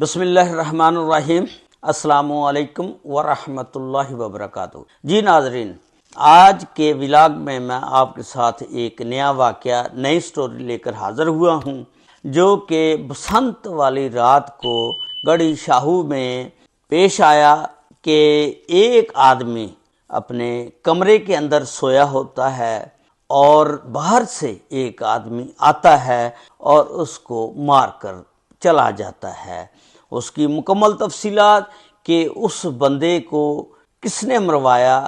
बिस्मिल्लाहिर्रहमानिर्रहीम। अस्सलामुअलैकुम वरहमतुल्लाहि वबरकातुहू। जी नाजरीन, आज के व्लॉग में मैं आपके साथ एक नया वाक़या, नई स्टोरी लेकर हाज़िर हुआ हूँ, जो कि बसंत वाली रात को गढ़ी शाहू में पेश आया कि एक आदमी अपने कमरे के अंदर सोया होता है और बाहर से एक आदमी आता है और उसको मार कर चला जाता है। उसकी मुकम्मल तफसीलात कि उस बंदे को किसने मरवाया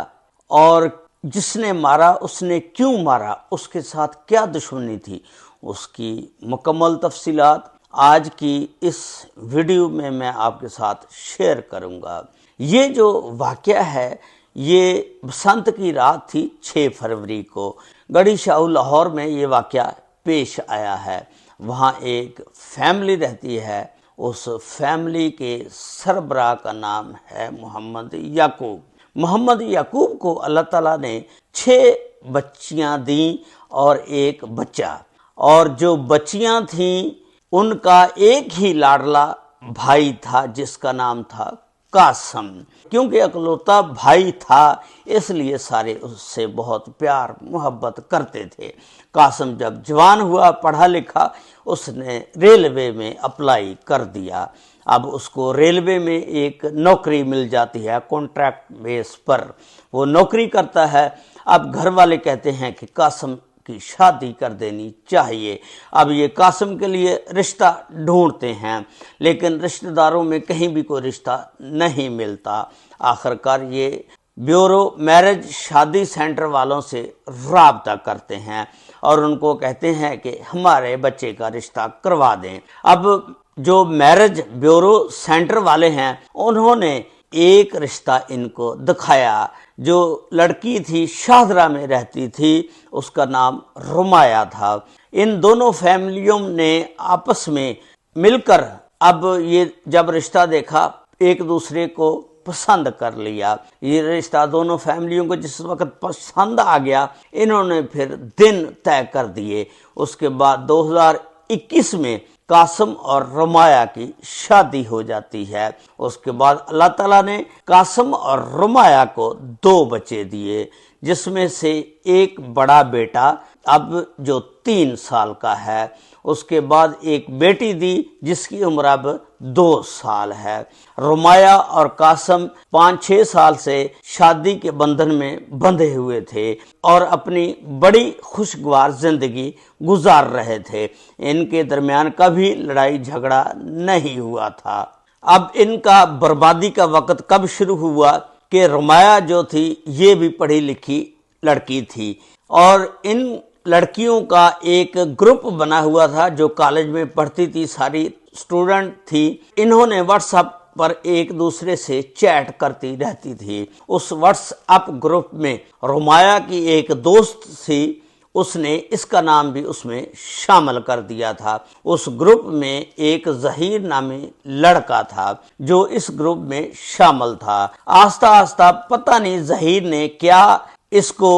और जिसने मारा उसने क्यों मारा, उसके साथ क्या दुश्मनी थी, उसकी मुकम्मल तफसीलात आज की इस वीडियो में मैं आपके साथ शेयर करूंगा। ये जो वाक़या है ये बसंत की रात थी, 6 फरवरी को गढ़ी शाहू लाहौर में ये वाक़या पेश आया है। वहाँ एक फैमिली रहती है, उस फैमिली के सरबराह का नाम है मोहम्मद याकूब। मोहम्मद याकूब को अल्लाह ताला ने 6 बच्चियां दी और एक बच्चा, और जो बच्चियां थीं उनका एक ही लाडला भाई था जिसका नाम था कासम। क्योंकि अकलौता भाई था इसलिए सारे उससे बहुत प्यार मोहब्बत करते थे। कासम जब जवान हुआ, पढ़ा लिखा, उसने रेलवे में अप्लाई कर दिया। अब उसको रेलवे में एक नौकरी मिल जाती है कॉन्ट्रैक्ट बेस पर, वो नौकरी करता है। अब घर वाले कहते हैं कि कासम की शादी कर देनी चाहिए। अब ये कासम के लिए रिश्ता ढूंढते हैं, लेकिन रिश्तेदारों में कहीं भी कोई रिश्ता नहीं मिलता। आखिरकार ये ब्यूरो मैरिज शादी सेंटर वालों से राब्ता करते हैं और उनको कहते हैं कि हमारे बच्चे का रिश्ता करवा दें। अब जो मैरिज ब्यूरो सेंटर वाले हैं उन्होंने एक रिश्ता इनको दिखाया। जो लड़की थी शाहदरा में रहती थी, उसका नाम रुमाया था। इन दोनों फैमिलियों ने आपस में मिलकर अब ये जब रिश्ता देखा एक दूसरे को पसंद कर लिया। ये रिश्ता दोनों फैमिलियों को जिस वक्त पसंद आ गया, इन्होंने फिर दिन तय कर दिए। उसके बाद 2021 में कासम और रुमाया की शादी हो जाती है। उसके बाद अल्लाह ताला ने कासम और रुमाया को 2 बच्चे दिए, जिसमें से एक बड़ा बेटा अब जो 3 साल का है, उसके बाद एक बेटी दी जिसकी उम्र अब 2 साल है। रुमाया और कासम 5-6 साल से शादी के बंधन में बंधे हुए थे और अपनी बड़ी खुशगवार जिंदगी गुजार रहे थे। इनके दरमियान कभी लड़ाई झगड़ा नहीं हुआ था। अब इनका बर्बादी का वक्त कब शुरू हुआ कि रुमाया जो थी ये भी पढ़ी लिखी लड़की थी और इन लड़कियों का एक ग्रुप बना हुआ था जो कॉलेज में पढ़ती थी, सारी स्टूडेंट थी। इन्होंने व्हाट्सएप पर एक दूसरे से चैट करती रहती थी। उस व्हाट्सएप ग्रुप में रुमाया की एक दोस्त थी, उसने इसका नाम भी उसमें शामिल कर दिया था। उस ग्रुप में एक जहीर नामी लड़का था जो इस ग्रुप में शामिल था। आस्ता आस्ता पता नहीं जहीर ने क्या इसको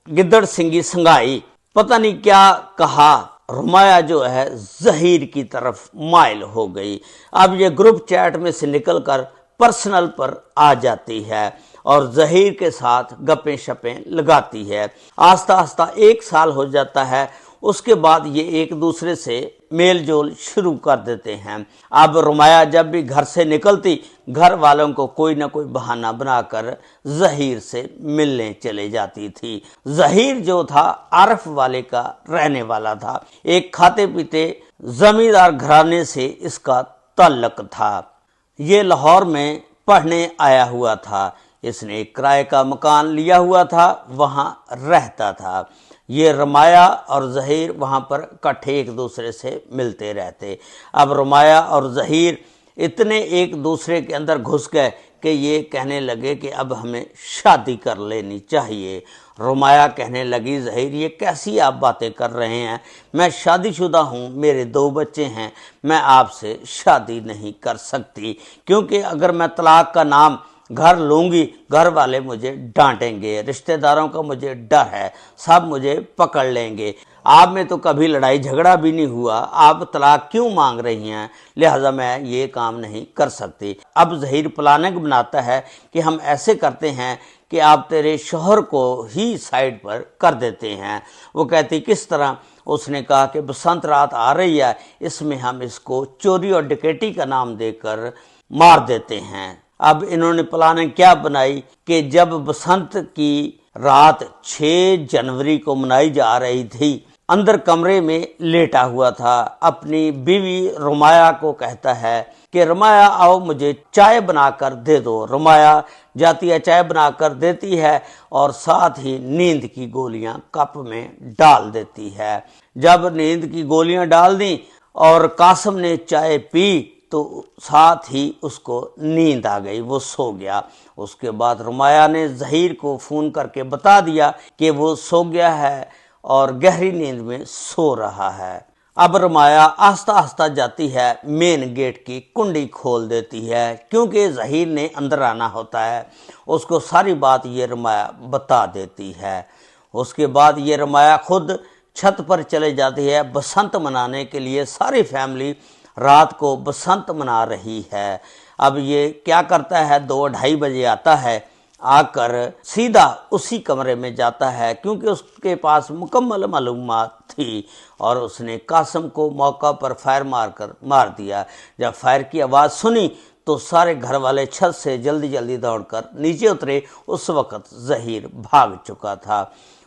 गिद्दड़ सिंगी संगाई, पता नहीं क्या कहा, रुमाया जो है जहीर की तरफ माइल हो गई। अब ये ग्रुप चैट में से निकलकर पर्सनल पर आ जाती है और जहीर के साथ गप्पें शपें लगाती है। आस्ता आस्ता 1 साल हो जाता है। उसके बाद ये एक दूसरे से मेल जोल शुरू कर देते हैं। अब रुमाया जब भी घर से निकलती, घर वालों को कोई ना कोई बहाना बनाकर जहीर से मिलने चले जाती थी। जहीर जो था आरफ वाले का रहने वाला था। एक खाते पीते जमींदार घराने से इसका ताल्लुक था। ये लाहौर में पढ़ने आया हुआ था। इसने एक किराए का मकान लिया हुआ था, वहाँ रहता था। ये रुमाया और जहीर वहाँ पर इकट्ठे एक दूसरे से मिलते रहते। अब रुमाया और जहीर इतने एक दूसरे के अंदर घुस गए कि ये कहने लगे कि अब हमें शादी कर लेनी चाहिए। रुमाया कहने लगी, जहीर ये कैसी आप बातें कर रहे हैं, मैं शादीशुदा हूँ, मेरे 2 बच्चे हैं, मैं आपसे शादी नहीं कर सकती, क्योंकि अगर मैं तलाक का नाम घर लूंगी घर वाले मुझे डांटेंगे, रिश्तेदारों का मुझे डर है, सब मुझे पकड़ लेंगे। आप में तो कभी लड़ाई झगड़ा भी नहीं हुआ, आप तलाक क्यों मांग रही हैं, लिहाजा मैं ये काम नहीं कर सकती। अब ज़हीर प्लानिंग बनाता है कि हम ऐसे करते हैं कि आप तेरे शोहर को ही साइड पर कर देते हैं। वो कहती किस तरह? उसने कहा कि बसंत रात आ रही है, इसमें हम इसको चोरी और डकैती का नाम देकर मार देते हैं। अब इन्होंने प्लानिंग क्या बनाई कि जब बसंत की रात 6 जनवरी को मनाई जा रही थी, अंदर कमरे में लेटा हुआ था, अपनी बीवी रुमाया को कहता है कि रुमाया आओ मुझे चाय बनाकर दे दो। रुमाया जाती है, चाय बनाकर देती है और साथ ही नींद की गोलियां कप में डाल देती है। जब नींद की गोलियां डाल दी और कासिम ने चाय पी तो साथ ही उसको नींद आ गई, वो सो गया। उसके बाद रुमाया ने ज़हीर को फ़ोन करके बता दिया कि वो सो गया है और गहरी नींद में सो रहा है। अब रुमाया आस्ता आस्ता जाती है, मेन गेट की कुंडी खोल देती है क्योंकि ज़हीर ने अंदर आना होता है। उसको सारी बात ये रुमाया बता देती है। उसके बाद ये रुमाया खुद छत पर चले जाती है बसंत मनाने के लिए। सारी फैमिली रात को बसंत मना रही है। अब ये क्या करता है, 2-2:30 बजे आता है, आकर सीधा उसी कमरे में जाता है क्योंकि उसके पास मुकम्मल मालूमात थी और उसने कासिम को मौका पर फायर मार दिया। जब फायर की आवाज़ सुनी तो सारे घर वाले छत से जल्दी जल्दी दौड़कर नीचे उतरे। उस वक़्त ज़हीर भाग चुका था।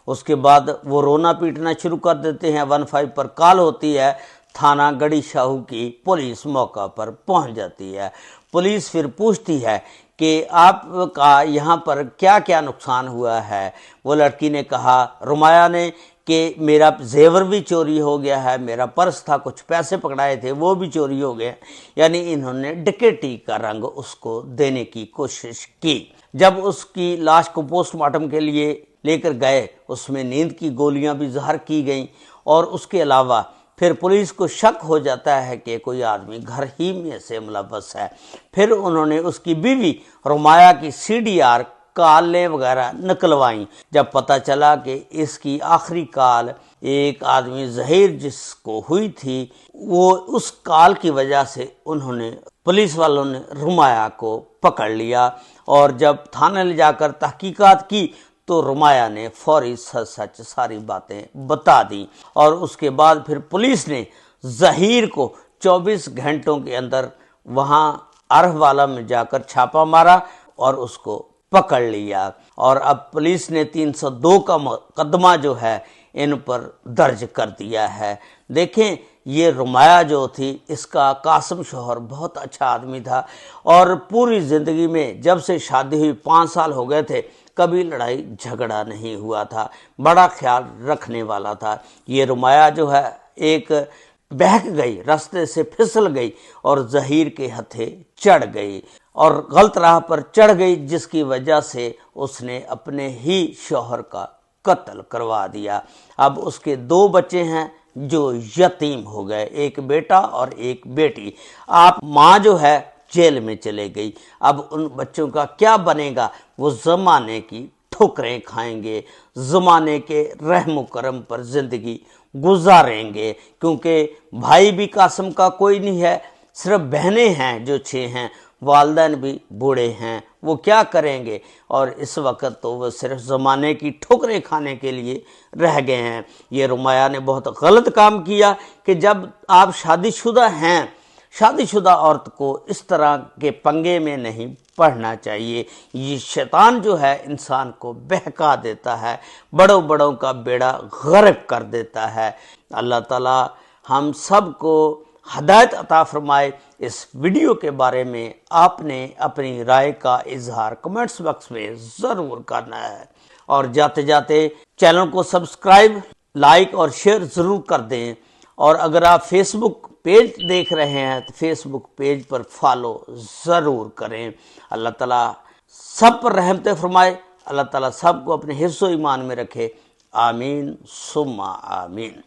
उसके बाद वो रोना पीटना शुरू कर देते हैं। 15 पर कॉल होती है, थाना गढ़ी शाहू की पुलिस मौका पर पहुंच जाती है। पुलिस फिर पूछती है कि आपका यहाँ पर क्या क्या नुकसान हुआ है। वो लड़की ने कहा, रुमाया ने, कि मेरा जेवर भी चोरी हो गया है, मेरा पर्स था, कुछ पैसे पकड़ाए थे वो भी चोरी हो गए। यानी इन्होंने डकैती का रंग उसको देने की कोशिश की। जब उसकी लाश को पोस्टमार्टम के लिए लेकर गए, उसमें नींद की गोलियां भी ज़हर की गईं और उसके अलावा फिर पुलिस को शक हो जाता है कि कोई आदमी घर ही में से मुलव्वस है। फिर उन्होंने उसकी बीवी रुमाया की CDR कॉलें वगैरह निकलवाई। जब पता चला कि इसकी आखिरी कॉल एक आदमी ज़हीर जिसको हुई थी, वो उस कॉल की वजह से उन्होंने पुलिस वालों ने रुमाया को पकड़ लिया और जब थाने ले जाकर तहकीकात की तो रुमाया ने फौरी सच सारी बातें बता दी और उसके बाद फिर पुलिस ने ज़हीर को 24 घंटों के अंदर वहाँ अरहवाला में जाकर छापा मारा और उसको पकड़ लिया। और अब पुलिस ने 302 का मुकदमा जो है इन पर दर्ज कर दिया है। देखें, ये रुमाया जो थी, इसका कासिम शौहर बहुत अच्छा आदमी था और पूरी ज़िंदगी में जब से शादी हुई 5 साल हो गए थे, कभी लड़ाई झगड़ा नहीं हुआ था, बड़ा ख्याल रखने वाला था। ये रुमाया जो है एक बहक गई, रास्ते से फिसल गई और ज़हीर के हथे चढ़ गई और गलत राह पर चढ़ गई, जिसकी वजह से उसने अपने ही शौहर का कत्ल करवा दिया। अब उसके 2 बच्चे हैं जो यतीम हो गए, एक बेटा और एक बेटी। आप माँ जो है जेल में चले गई। अब उन बच्चों का क्या बनेगा? वो ज़माने की ठोकरें खाएंगे, ज़माने के रहम करम पर ज़िंदगी गुजारेंगे क्योंकि भाई भी कासिम का कोई नहीं है, सिर्फ बहनें हैं जो 6 हैं, वालिदैन भी बूढ़े हैं, वो क्या करेंगे? और इस वक्त तो वो सिर्फ ज़माने की ठोकरें खाने के लिए रह गए हैं। ये रुमाया ने बहुत गलत काम किया कि जब आप शादीशुदा हैं, शादीशुदा औरत को इस तरह के पंगे में नहीं पढ़ना चाहिए। ये शैतान जो है इंसान को बहका देता है, बड़ों बड़ों का बेड़ा गर्क कर देता है। अल्लाह ताला हम सब को हदायत अता फरमाए। इस वीडियो के बारे में आपने अपनी राय का इजहार कमेंट्स बॉक्स में ज़रूर करना है और जाते जाते चैनल को सब्सक्राइब, लाइक और शेयर ज़रूर कर दें। और अगर आप फेसबुक पेज देख रहे हैं तो फेसबुक पेज पर फॉलो ज़रूर करें। अल्लाह ताला सब पर रहमत फरमाए, अल्लाह ताला सब को अपने हिफ्ज़ व ईमान में रखे। आमीन सुम्मा आमीन।